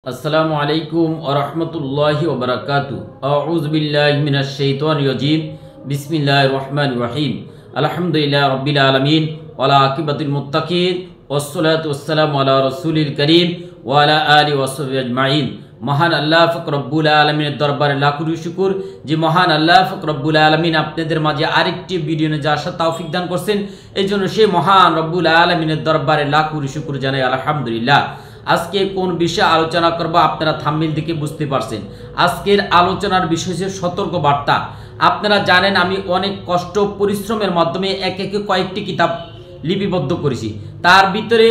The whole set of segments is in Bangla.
আসসালামু আলাইকুম ওয়া রাহমাতুল্লাহি ওয়া বারাকাতুহু। আউযু বিল্লাহি মিনাশ শাইতানির রাজীম। বিসমিল্লাহির রহমানির রহিম। আলহামদুলিল্লাহি রাব্বিল আলামিন ওয়াল আকিবাতুল মুত্তাকিন ওয়াসসালাতু ওয়াসসালামু আলা রাসূলিল কারীম ওয়া আলা আলিহি ওয়া সাহবিহি আজমাইন। মহান আল্লাহ পাক রব্বুল আলামিনের দরবারে লাখ কোটি শুকর যে মহান আল্লাহ পাক রব্বুল আলামিন আপনাদের মাঝে আরেকটি ভিডিও নিয়ে আসার তৌফিক দান করছেন। এই জন্য সেই মহান রব্বুল আলামিনের দরবারে লাখ কোটি শুকর জানাই আলহামদুলিল্লাহ। আজকে কোন বিষয়ে আলোচনা করব আপনারা থাম্বনেল থেকে বুঝতে পারছেন। আজকের আলোচনার বিষয় হচ্ছে সতর্ক বার্তা। আপনারা জানেন আমি অনেক কষ্ট পরিশ্রমের মাধ্যমে একে কয়েকটি কিতাব লিপিবদ্ধ করেছি। তার ভিতরে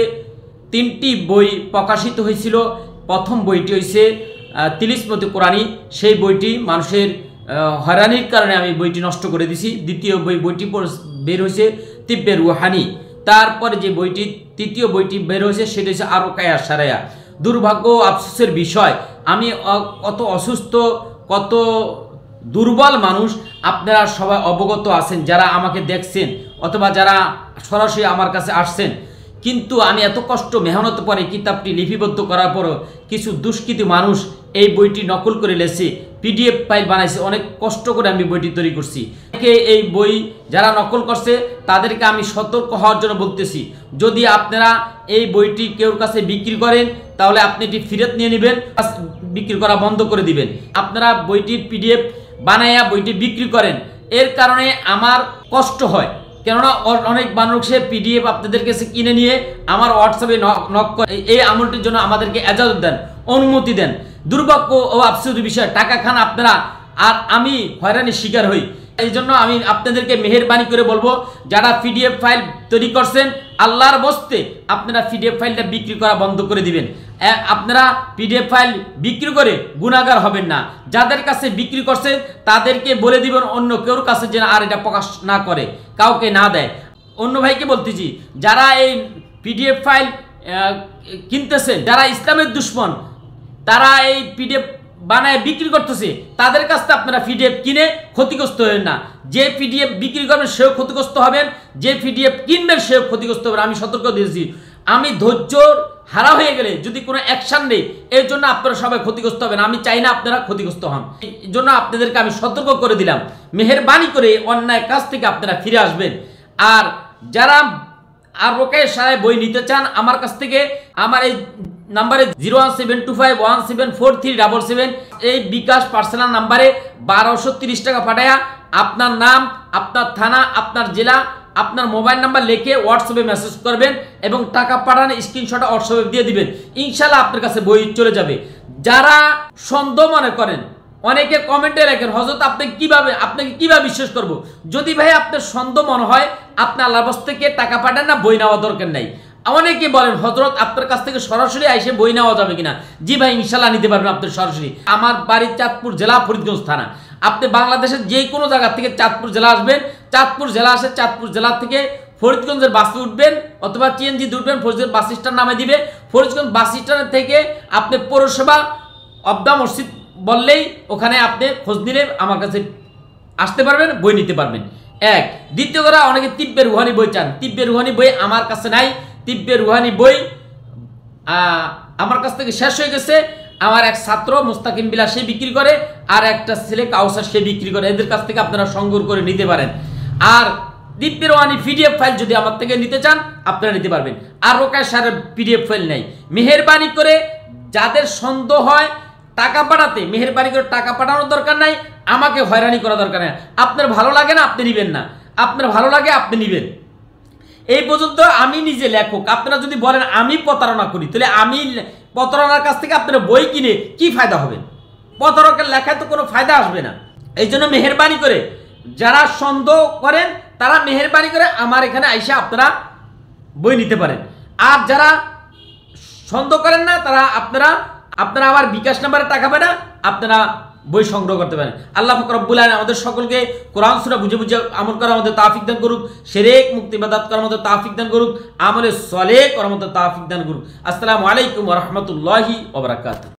3টি বই প্রকাশিত হয়েছিল। প্রথম বইটি হয়েছে তিলিসমতে কোরআনী। সেই বইটি মানুষের হয়রানির কারণে আমি বইটি নষ্ট করে দিছি। দ্বিতীয় বইটি বের হয়েছে তিব্বে রুহানি। তারপরে যে বইটি তৃতীয় বইটি বের হয়েছে সেটা হচ্ছে আরকায়া সারায়া। দুর্ভাগ্য আফসোসের বিষয়, আমি কত অসুস্থ কত দুর্বল মানুষ আপনারা সবাই অবগত আছেন, যারা আমাকে দেখছেন অথবা যারা সরাসরি আমার কাছে আসছেন। কিন্তু আমি এত কষ্ট মেহনত পরে কিতাবটি লিপিবদ্ধ করার পরও কিছু দুষ্কৃতী মানুষ এই বইটি নকল করে লেছে, পিডিএফ ফাইল বানাইছে। অনেক কষ্ট করে আমি বইটি তৈরি করছি। এই বই যারা নকল করছে তাদেরকে আমি সতর্ক হওয়ার জন্য বলতেছি, যদি আপনারা এই বইটি কেউর কাছে বিক্রি করেন তাহলে আপনি এটি ফেরত নিয়ে নেবেন, বিক্রি করা বন্ধ করে দিবেন। আপনারা বইটির পিডিএফ বানাইয়া বইটি বিক্রি করেন, এর কারণে আমার কষ্ট হয়। কেননা অনেক মানুষে পিডিএফ আপনাদের কাছে কিনে নিয়ে আমার হোয়াটসঅ্যাপে নক করে এই আমলটির জন্য আমাদেরকে এজাজত দেন, অনুমতি দেন। দুর্ভাগ্য ও আফসোসের বিষয়, টাকা খান আপনারা আর আমি হয়রানির শিকার হই। এই জন্য আমি আপনাদেরকে মেহেরবানি করে বলবো, যারা পিডিএফ ফাইল তৈরি করছেন আল্লাহর বস্তে আপনারা পিডিএফ ফাইলটা বিক্রি করা বন্ধ করে দিবেন। আপনারা পিডিএফ ফাইল বিক্রি করে গুনাহগার হবেন না। যাদের কাছে বিক্রি করছেন তাদেরকে বলে দিবেন অন্য কেউর কাছে যেন আর এটা প্রকাশ না করে, কাউকে না দেয়। অন্য ভাইকে বলতেছি, যারা এই পিডিএফ ফাইল কিনতেছেন, যারা ইসলামের দুশ্মন, তারা এই পিডিএফ বানায় বিক্রি করতেছে, তাদের কাছ থেকে আপনারা পিডিএফ কিনে ক্ষতিগ্রস্ত হবেন না। যে পিডিএফ বিক্রি করবেন সেও ক্ষতিগ্রস্ত হবেন, যে পিডিএফ কিনবেন সেও ক্ষতিগ্রস্ত হবেন। আমি সতর্ক দিয়েছি। আমি ধৈর্য হারা হয়ে গেলে যদি কোনো অ্যাকশন নেই, এর জন্য আপনারা সবাই ক্ষতিগ্রস্ত হবেন। আমি চাই না আপনারা ক্ষতিগ্রস্ত হন। এই জন্য আপনাদেরকে আমি সতর্ক করে দিলাম, মেহেরবানি করে অন্যায় কাজ থেকে আপনারা ফিরে আসবেন। আর যারা আরকায়া সারায়া বই নিতে চান আমার কাছ থেকে, আমার এই নাম্বারে 01725174377 এই বিকাশ পার্সোনাল নাম্বারে 1230 টাকা পাঠায়া আপনার নাম, আপনার থানা, আপনার জেলা, আপনার মোবাইল নাম্বার লিখে হোয়াটসঅ্যাপে মেসেজ করবেন এবং টাকা পাঠানো স্ক্রিনশট হোয়াটসঅ্যাপে দিয়ে দিবেন। ইনশাআল্লাহ আপনার কাছে বই চলে যাবে। যারা সন্দেহ মনে করেন, অনেকে কমেন্টে লেখেন হযরত আপনাকে কিভাবে বিশ্বাস করব। যদি ভাই আপনার সন্দেহ মনে হয়, আপনি আল্লাহর বস্তে থেকে টাকা পাঠান না, বই নেওয়া দরকার নাই। অনেকে বলেন হযরত আপনার কাছ থেকে সরাসরি এসে বই নেওয়া যাবে কিনা। জি ভাই, ইনশাআল্লাহ নিতে পারবেন আপনি সরাসরি। আমার বাড়ি চাঁদপুর জেলা, ফরিদগঞ্জ থানা। আপনি বাংলাদেশের যে কোনো জায়গা থেকে চাঁদপুর জেলা আসবেন, চাঁদপুর জেলা আসে, চাঁদপুর জেলা থেকে ফরিদগঞ্জের বাসে উঠবেন অথবা টিএনজি উঠবেন, ফরিদগঞ্জ বাস স্ট্যান্ড নামে দিবে। ফরিদগঞ্জ বাস স্ট্যান্ড থেকে আপনি পৌরসভা অবদা মসজিদ বললেই ওখানে আপনি খোঁজ নিলে আমার কাছে আসতে পারবেন, বই নিতে পারবেন। এক। দ্বিতীয় কথা, অনেকে তিব্বে রুহানি বই চান। তিব্বে রুহানি বই আমার কাছে নাই। তিব্বে রুহানি বই আমার কাছ থেকে শেষ হয়ে গেছে। আমার এক ছাত্র মুস্তাকিম বিলাস সে বিক্রি করে, আর একটা ছেলে কাউসার সে বিক্রি করে। এদের কাছ থেকে আপনারা সংগ্রহ করে নিতে পারেন। আর তিব্বে রুহানি পিডিএফ ফাইল যদি আমার থেকে নিতে চান আপনারা নিতে পারবেন। আর আরকায়া সারায়ার পিডিএফ ফাইল নাই। মেহেরবানি করে যাদের সন্দেহ হয় টাকা পাঠাতে, মেহেরবানি করে টাকা পাঠানোর দরকার নাই, আমাকে হয়রানি করা দরকার নাই। আপনার ভালো লাগে না আপনি নেবেন না, আপনার ভালো লাগে আপনি নেবেন। এই পর্যন্ত আমি নিজে লেখক। আপনারা যদি বলেন আমি প্রতারণা করি, তাহলে আমি প্রতারণার কাছ থেকে আপনারা বই কিনে কি ফায়দা হবে? প্রতারকের লেখায় তো কোনো ফায়দা আসবে না। এই জন্য মেহেরবানি করে যারা সন্দেহ করেন তারা মেহেরবানি করে আমার এখানে আইসা আপনারা বই নিতে পারেন। আর যারা সন্দেহ করেন না তারা আপনারা আমার বিকাশ নাম্বারে টাকা পাঠান, আপনারা বই সংগ্রহ করতে পারেন। আল্লাহ পাক রব্বুল আলামিন আমাদের সকলকে কোরআন সূরা বুঝে বুঝে আমল করার মধ্যে তৌফিক দান করুক, শিরক মুক্ত ইবাদত করার মধ্যে তৌফিক দান করুক, আমলে সালেহ করার মধ্যে তৌফিক দান করুক। আসসালামু আলাইকুম ওয়া রাহমাতুল্লাহি ওয়া বারাকাতুহু।